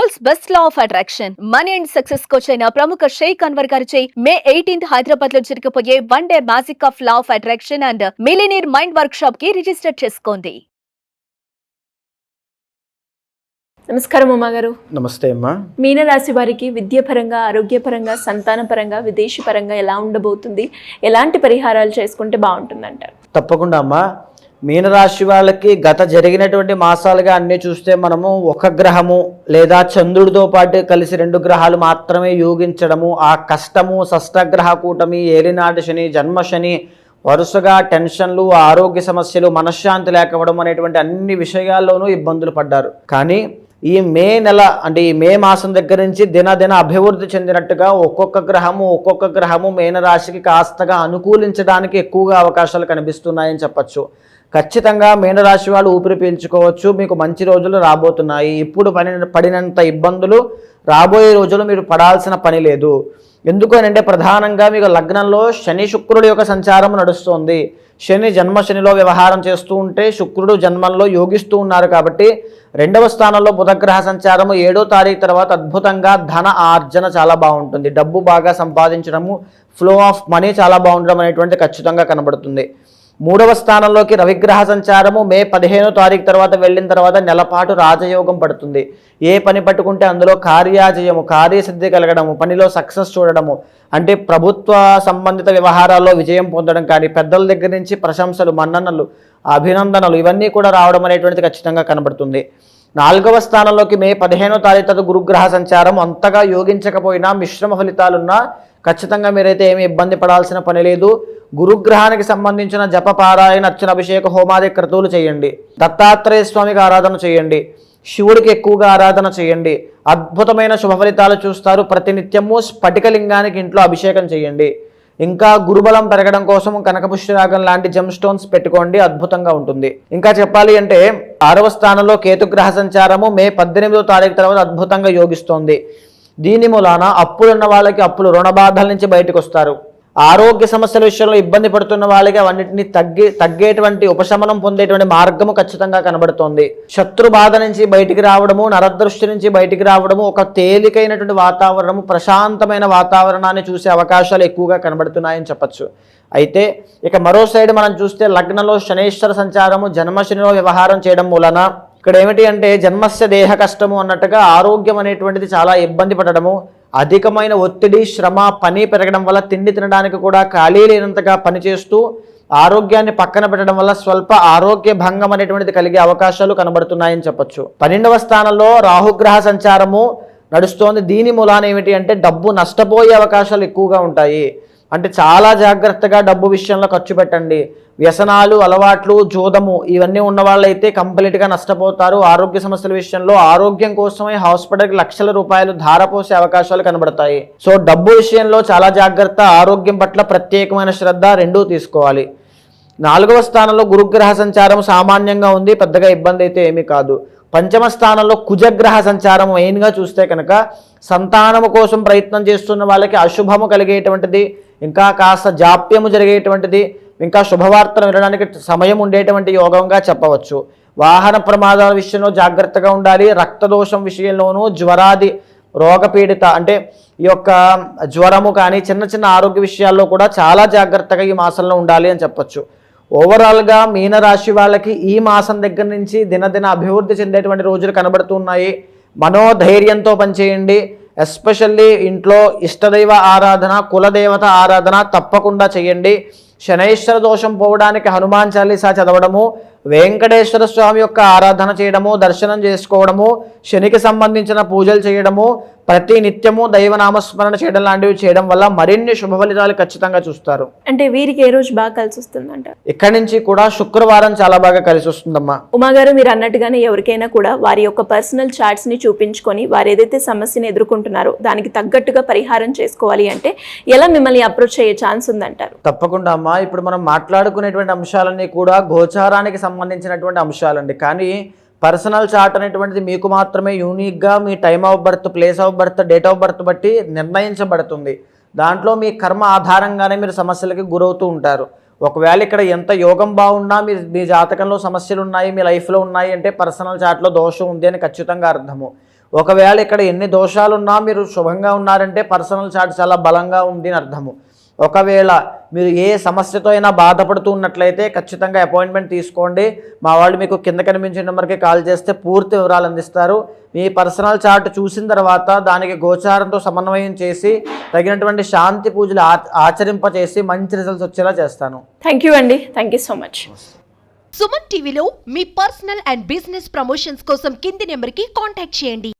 World's best law of attraction money and success coach అయిన ప్రముఖ షేక్ అన్వర్ గారిచే మే 18th హైదరాబాద్ లో జరగబోయే one day magic of law of attraction and millionaire mind work shop కి register చేసుకోండి. నమస్కారం అమ్మ గారు. నమస్తే అమ్మా. మీనరాశి వారికి విద్యాపరంగా, ఆరోగ్యపరంగా, సంతానపరంగా, విదేశీ పరంగా ఎలా ఉండబోతుంది, ఎలాంటి పరిహారాలు చేసుకుంటే బాగుంటుందంటారు? తప్పకుండా అమ్మా. మీనరాశి వాళ్ళకి గత జరిగినటువంటి మాసాలుగా అన్నీ చూస్తే మనము ఒక గ్రహము లేదా చంద్రుడితో పాటు కలిసి 2 గ్రహాలు మాత్రమే యోగించడము, ఆ కష్టము, షష్టగ్రహ కూటమి, ఏలినాటి శని, జన్మశని, వరుసగా టెన్షన్లు, ఆరోగ్య సమస్యలు, మనశ్శాంతి లేకపోవడం అనేటువంటి అన్ని విషయాల్లోనూ ఇబ్బందులు పడ్డారు. కానీ ఈ మే నెల అంటే ఈ మే మాసం దగ్గర నుంచి దినదిన అభివృద్ధి చెందినట్టుగా ఒక్కొక్క గ్రహము మీనరాశికి కాస్తగా అనుకూలించడానికి ఎక్కువగా అవకాశాలు కనిపిస్తున్నాయని చెప్పచ్చు. ఖచ్చితంగా మీనరాశి వాళ్ళు ఊపిరి పీల్చుకోవచ్చు. మీకు మంచి రోజులు రాబోతున్నాయి. ఇప్పుడు పడినంత ఇబ్బందులు రాబోయే రోజులు మీరు పడాల్సిన పని లేదు. ఎందుకు అంటే ప్రధానంగా మీకు లగ్నంలో శని శుక్రుడు యొక్క సంచారం నడుస్తుంది. శని జన్మశనిలో వ్యవహారం చేస్తూ ఉంటే శుక్రుడు జన్మంలో యోగిస్తూ ఉన్నారు. కాబట్టి 2వ స్థానంలో బుధగ్రహ సంచారము 7వ తారీఖు తర్వాత అద్భుతంగా ధన ఆర్జన చాలా బాగుంటుంది. డబ్బు బాగా సంపాదించడము, ఫ్లో ఆఫ్ మనీ చాలా బాగుండడం అనేటువంటి ఖచ్చితంగా కనబడుతుంది. 3వ స్థానంలోకి రవిగ్రహ సంచారము మే 15వ తారీఖు తర్వాత వెళ్ళిన తర్వాత నెలపాటు రాజయోగం పడుతుంది. ఏ పని పట్టుకుంటే అందులో కార్యాజయము, కార్యసిద్ధి కలగడము, పనిలో సక్సెస్ చూడడము, అంటే ప్రభుత్వ సంబంధిత వ్యవహారాల్లో విజయం పొందడం కానీ, పెద్దల దగ్గర నుంచి ప్రశంసలు, మన్ననలు, అభినందనలు ఇవన్నీ కూడా రావడం అనేటువంటిది ఖచ్చితంగా కనబడుతుంది. 4వ స్థానంలోకి మే 15వ తారీఖు తర్వాత గురుగ్రహ సంచారం అంతగా యోగించకపోయినా మిశ్రమ ఫలితాలున్నా ఖచ్చితంగా మీరైతే ఏమీ ఇబ్బంది పడాల్సిన పని లేదు. గురుగ్రహానికి సంబంధించిన జప, పారాయణ, అర్చన, అభిషేక, హోమాది క్రతువులు చేయండి. దత్తాత్రేయ స్వామికి ఆరాధన చేయండి. శివుడికి ఎక్కువగా ఆరాధన చేయండి. అద్భుతమైన శుభ ఫలితాలు చూస్తారు. ప్రతినిత్యము స్ఫటికలింగానికి ఇంట్లో అభిషేకం చేయండి. ఇంకా గురుబలం పెరగడం కోసం కనకపుష్యరాగం లాంటి జెమ్ స్టోన్స్ పెట్టుకోండి. అద్భుతంగా ఉంటుంది. ఇంకా చెప్పాలి అంటే 6వ స్థానంలో కేతుగ్రహ సంచారము మే 18వ తారీఖు తర్వాత అద్భుతంగా యోగిస్తోంది. దీని మూలాన అప్పులున్న వాళ్ళకి అప్పులు, రుణ బాధల నుంచి బయటకు వస్తారు. ఆరోగ్య సమస్యల విషయంలో ఇబ్బంది పడుతున్న వాళ్ళకి అవన్నింటినీ తగ్గేటువంటి ఉపశమనం పొందేటువంటి మార్గము ఖచ్చితంగా కనబడుతోంది. శత్రు బాధ నుంచి బయటికి రావడము, నరదృష్టి నుంచి బయటికి రావడము, ఒక తేలికైనటువంటి వాతావరణము, ప్రశాంతమైన వాతావరణాన్ని చూసే అవకాశాలు ఎక్కువగా కనబడుతున్నాయని చెప్పచ్చు. అయితే ఇక మరో సైడ్ మనం చూస్తే లగ్నంలో శనేశ్వర సంచారము జన్మశనిలో వ్యవహారం చేయడం మూలన ఇక్కడ ఏమిటి అంటే జన్మస్య దేహ కష్టము అన్నట్టుగా ఆరోగ్యం అనేటువంటిది చాలా ఇబ్బంది పడడము, అధికమైన ఒత్తిడి, శ్రమ, పని పెరగడం వల్ల తిండి తినడానికి కూడా ఖాళీ లేనంతగా పనిచేస్తూ ఆరోగ్యాన్ని పక్కన పెట్టడం వల్ల స్వల్ప ఆరోగ్య భంగం అనేటువంటిది కలిగే అవకాశాలు కనబడుతున్నాయని చెప్పొచ్చు. 12వ స్థానంలో రాహుగ్రహ సంచారము నడుస్తోంది. దీని మూలాన ఏమిటి అంటే డబ్బు నష్టపోయే అవకాశాలు ఎక్కువగా ఉంటాయి. అంటే చాలా జాగ్రత్తగా డబ్బు విషయంలో ఖర్చు పెట్టండి. వ్యసనాలు, అలవాట్లు, జోదము ఇవన్నీ ఉన్న వాళ్ళైతే కంప్లీట్గా నష్టపోతారు. ఆరోగ్య సమస్యల విషయంలో ఆరోగ్యం కోసమే హాస్పిటల్కి లక్షల రూపాయలు ధారపోసే అవకాశాలు కనబడతాయి. సో డబ్బు విషయంలో చాలా జాగ్రత్త, ఆరోగ్యం పట్ల ప్రత్యేకమైన శ్రద్ధ రెండూ తీసుకోవాలి. 4వ స్థానంలో గురుగ్రహ సంచారం సామాన్యంగా ఉంది. పెద్దగా ఇబ్బంది అయితే ఏమీ కాదు. 5వ స్థానంలో కుజగ్రహ సంచారం మెయిన్గా చూస్తే కనుక సంతానము కోసం ప్రయత్నం చేస్తున్న వాళ్ళకి అశుభము కలిగేటువంటిది, ఇంకా కాస్త జాప్యము జరిగేటువంటిది, ఇంకా శుభవార్తలు వినడానికి సమయం ఉండేటువంటి యోగంగా చెప్పవచ్చు. వాహన ప్రమాదాల విషయంలో జాగ్రత్తగా ఉండాలి. రక్తదోషం విషయంలోనూ, జ్వరాది రోగపీడిత అంటే ఈ యొక్క జ్వరము కానీ చిన్న చిన్న ఆరోగ్య విషయాల్లో కూడా చాలా జాగ్రత్తగా ఈ మాసంలో ఉండాలి అని చెప్పచ్చు. ఓవరాల్గా మీనరాశి వాళ్ళకి ఈ మాసం దగ్గర నుంచి దినదిన అభివృద్ధి చెందేటువంటి రోజులు కనబడుతున్నాయి. మనోధైర్యంతో పనిచేయండి. ఎస్పెషల్లీ ఇంట్లో ఇష్టదైవ ఆరాధన, కులదేవత ఆరాధన తప్పకుండా చేయండి. శనైశ్వర దోషం పోవడానికి హనుమాన్ చాలీసా చదవడము, వెంకటేశ్వర స్వామి యొక్క ఆరాధన చేయడము, దర్శనం చేసుకోవడము, శనికి సంబంధించిన పూజలు చేయడము, ప్రతి నిత్యము దైవనామస్మరణ చేయడం లాంటివి చేయడం వల్ల మరిన్ని శుభ ఫలితాలు ఖచ్చితంగా చూస్తారు. అంటే వీరికి ఏ రోజు బాగా కలిసి వస్తుందంట? ఇక్కడి నుంచి కూడా శుక్రవారం చాలా బాగా కలిసి వస్తుందమ్మా. ఉమాగారు, మీరు అన్నట్టుగానే ఎవరికైనా కూడా వారి యొక్క పర్సనల్ చార్ట్స్ ని చూపించుకొని వారు ఏదైతే సమస్యను ఎదుర్కొంటున్నారో దానికి తగ్గట్టుగా పరిహారం చేసుకోవాలి అంటే ఎలా మిమ్మల్ని అప్రోచ్ అయ్యే ఛాన్స్ ఉందంటారు? తప్పకుండా అమ్మా. ఇప్పుడు మనం మాట్లాడుకునేటువంటి అంశాలన్నీ కూడా గోచారానికి సంబంధించినటువంటి అంశాలండి. కానీ పర్సనల్ చార్ట్ అనేటువంటిది మీకు మాత్రమే యూనిక్గా మీ time of birth, place of birth, date of birth బట్టి నిర్ణయించబడుతుంది. దాంట్లో మీ కర్మ ఆధారంగానే మీరు సమస్యలకి గురవుతూ ఉంటారు. ఒకవేళ ఇక్కడ ఎంత యోగం బాగున్నా మీ జాతకంలో సమస్యలు ఉన్నాయి, మీ లైఫ్లో ఉన్నాయి అంటే పర్సనల్ చార్ట్లో దోషం ఉంది అని ఖచ్చితంగా అర్థము. ఒకవేళ ఇక్కడ ఎన్ని దోషాలున్నా మీరు శుభంగా ఉన్నారంటే పర్సనల్ చార్ట్ చాలా బలంగా ఉంది అని అర్థము. ఒకవేళ మీరు ఏ సమస్యతో అయినా బాధపడుతూ ఉన్నట్లయితే ఖచ్చితంగా అపాయింట్మెంట్ తీసుకోండి. మా వాళ్ళు మీకు కింద కనిపించే నెంబర్కి కాల్ చేస్తే పూర్తి వివరాలు అందిస్తారు. మీ పర్సనల్ చార్ట్ చూసిన తర్వాత దానికి గోచారంతో సమన్వయం చేసి తగినటువంటి శాంతి పూజలు ఆచరింపచేసి మంచి రిజల్ట్స్ వచ్చేలా చేస్తాను. థ్యాంక్ యూ అండి, thank you so much. Suman టీవీలో మీ పర్సనల్ అండ్ బిజినెస్ ప్రమోషన్స్ కోసం కింది నెంబర్కి కాంటాక్ట్ చేయండి.